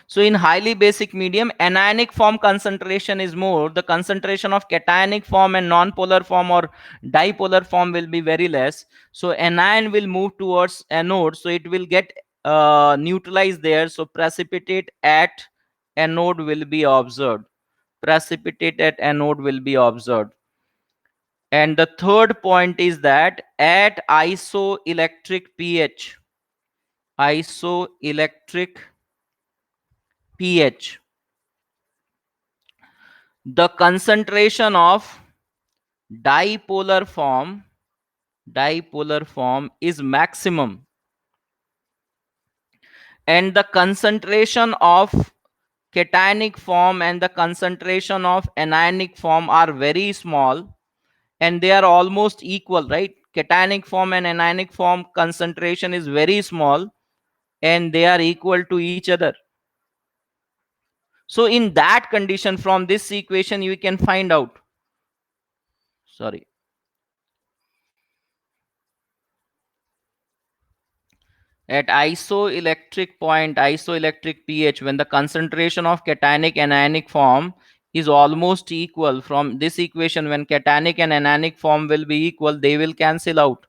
so in highly basic medium, anionic form concentration is more. The concentration of cationic form and non-polar form or dipolar form will be very less. So anion will move towards anode. So it will get neutralized there. So precipitate at anode will be observed. Precipitate at anode will be observed. And the third point is that at isoelectric pH, the concentration of dipolar form is maximum, and the concentration of cationic form and the concentration of anionic form are very small, and they are almost equal, right? Cationic form and anionic form concentration is very small and they are equal to each other. So in that condition, from this equation you can find out, sorry, at isoelectric pH, when the concentration of cationic and anionic form is almost equal, from this equation, when cationic and anionic form will be equal, they will cancel out.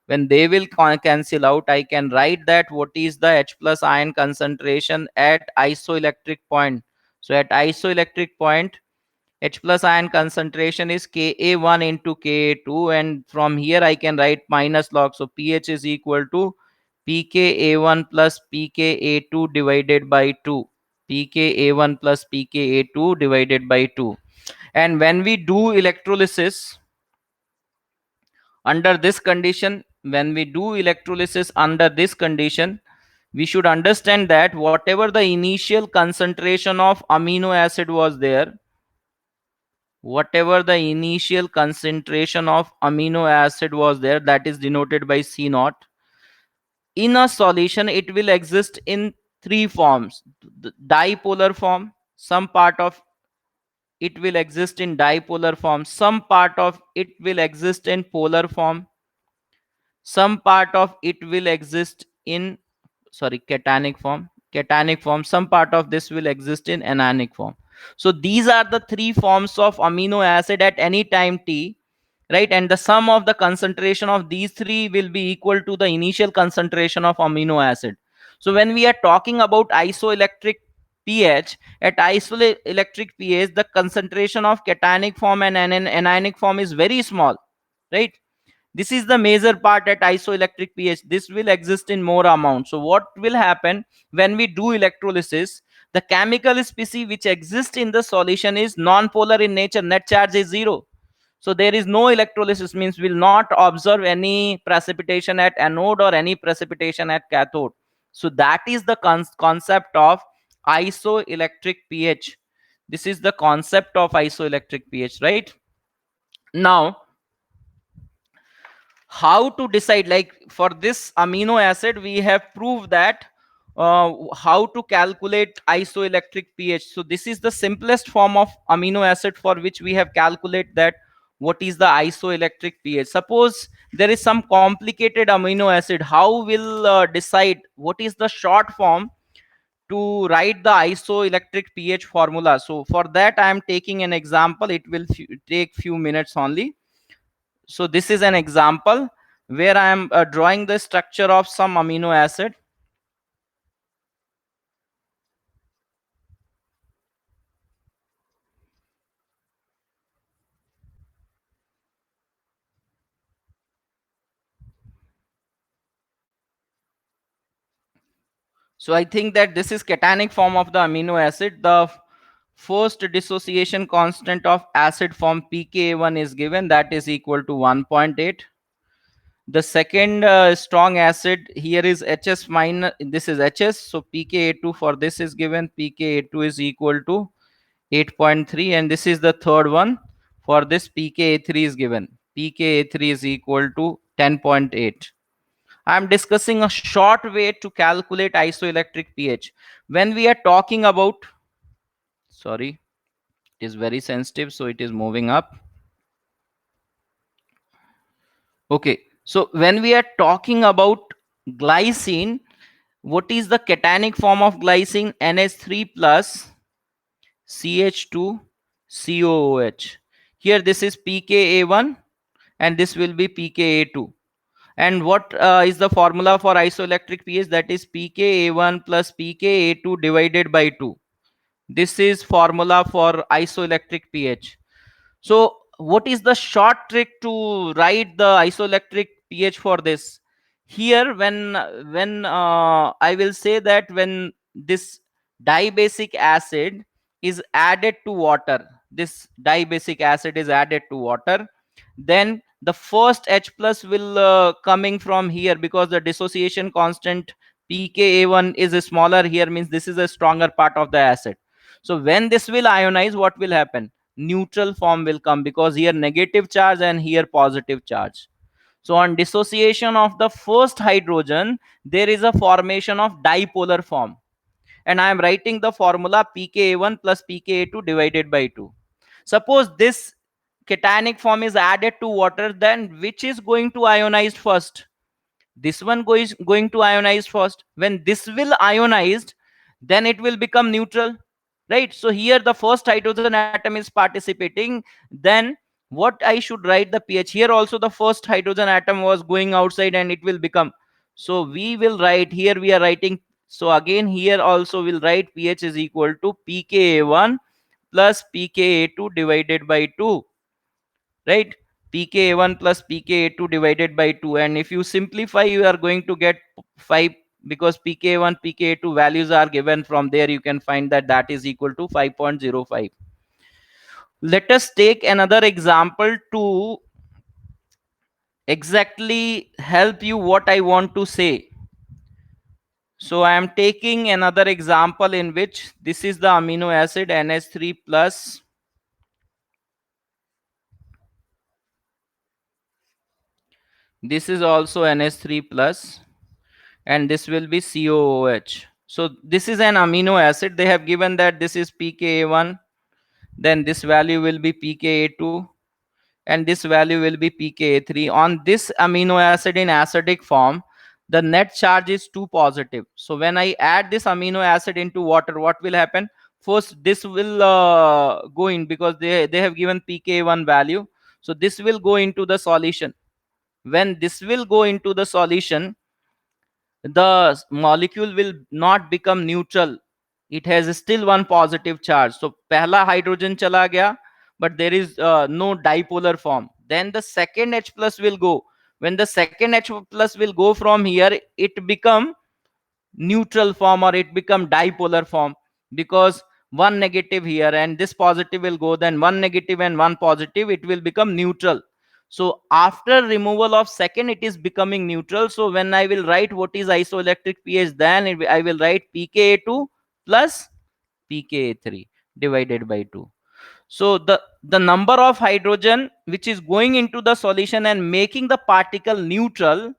When they will cancel out, I can write that what is the H plus ion concentration at isoelectric point. So at isoelectric point, H plus ion concentration is Ka1 into Ka2, and from here I can write minus log. So pH is equal to pKa1 plus pKa2 divided by 2. pKa1 plus pKa2 divided by 2. And when we do electrolysis under this condition, we should understand that whatever the initial concentration of amino acid was there, that is denoted by C naught, in a solution it will exist in three forms. The dipolar form, some part of it will exist in dipolar form, some part of it will exist in polar form, some part of it will exist in, sorry, cationic form, some part of this will exist in anionic form. So these are the three forms of amino acid at any time t, right? And the sum of the concentration of these three will be equal to the initial concentration of amino acid. So when we are talking about isoelectric pH, at isoelectric pH the concentration of cationic form and anionic form is very small, right? This is the major part at isoelectric pH. This will exist in more amount. So what will happen when we do electrolysis? The chemical species which exist in the solution is non-polar in nature. Net charge is 0. So there is no electrolysis, means will not observe any precipitation at anode or any precipitation at cathode. So that is the concept of isoelectric pH. This is the concept of isoelectric pH, right? Now, how to decide, like for this amino acid we have proved that how to calculate isoelectric pH. So this is the simplest form of amino acid for which we have calculated that what is the isoelectric pH. Suppose there is some complicated amino acid, how will decide what is the short form to write the isoelectric pH formula? So for that I am taking an example. It will take few minutes only. So this is an example where I am drawing the structure of some amino acid. So I think that this is cationic form of the amino acid. The first dissociation constant of acid form pKa1 is given, that is equal to 1.8. The second strong acid here is HS minus, this is HS, so pKa2 for this is given, pKa2 is equal to 8.3, and this is the third one. For this pKa3 is given, pKa3 is equal to 10.8. I am discussing a short way to calculate isoelectric pH. When we are talking about, sorry, it is very sensitive, so it is moving up. Okay, so when we are talking about glycine, what is the cationic form of glycine? NH3 plus CH2 COOH. Here this is pKa1 and this will be pKa2. And what is the formula for isoelectric pH? That is pKa1 plus pKa2 divided by 2. This is formula for isoelectric pH. So what is the short trick to write the isoelectric pH for this? Here when I will say that when this dibasic acid is added to water, this dibasic acid is added to water, then the first H plus will coming from here, because the dissociation constant pKa1 is smaller here, means this is a stronger part of the acid. So when this will ionize, what will happen? Neutral form will come, because here negative charge and here positive charge. So on dissociation of the first hydrogen, there is a formation of dipolar form, and I am writing the formula pKa1 plus pKa2 divided by 2. Suppose this cationic form is added to water, then which is going to ionize first? This one going to ionize first. When this will ionized, then it will become neutral, right? So here the first hydrogen atom is participating, then what I should write the pH? Here also the first hydrogen atom was going outside and it will become, so we will write here, we are writing, so again here also we'll write pH is equal to pKa1 plus pKa2 divided by 2, right? pKa1 plus pKa2 divided by 2, and if you simplify you are going to get 5, because pKa1 pKa2 values are given from there, you can find that that is equal to 5.05. Let us take another example to exactly help you what I want to say. So I am taking another example in which this is the amino acid NH3 plus, this is also NH3 plus, and this will be COOH. So this is an amino acid. They have given that this is pKa1, then this value will be pKa2, and this value will be pKa3. On this amino acid in acidic form, the net charge is 2 positive. So when I add this amino acid into water, what will happen? First this will go in, because they have given pKa1 value, so this will go into the solution. When this will go into the solution, the molecule will not become neutral, it has still one positive charge. So pehla hydrogen chala gaya, but there is no dipolar form. Then the second H plus will go. When the second H plus will go from here, it become neutral form, or it become dipolar form, because one negative here and this positive will go, then one negative and one positive, it will become neutral. So after removal of second, it is becoming neutral. So when I will write what is isoelectric pH, then I will write pKa2 plus pKa3 divided by 2. So the number of hydrogen which is going into the solution and making the particle neutral,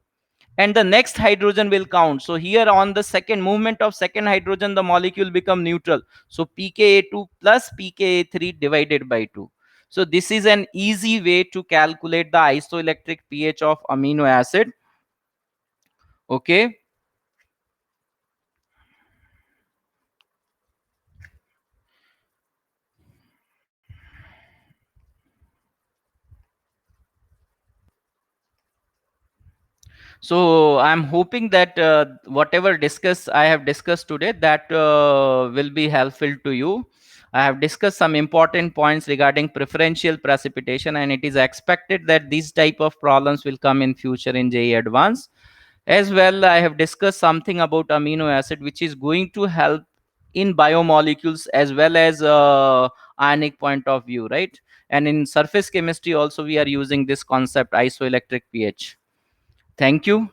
and the next hydrogen will count. So here on the second movement of second hydrogen, the molecule become neutral. So pKa2 plus pKa3 divided by 2. So this is an easy way to calculate the isoelectric pH of amino acid. Okay. So I'm hoping that whatever discuss I have discussed today, that will be helpful to you. I have discussed some important points regarding preferential precipitation, and it is expected that these type of problems will come in future in JEE Advanced. As well, I have discussed something about amino acid, which is going to help in biomolecules as well as ionic point of view, right? And in surface chemistry also we are using this concept isoelectric pH. Thank you.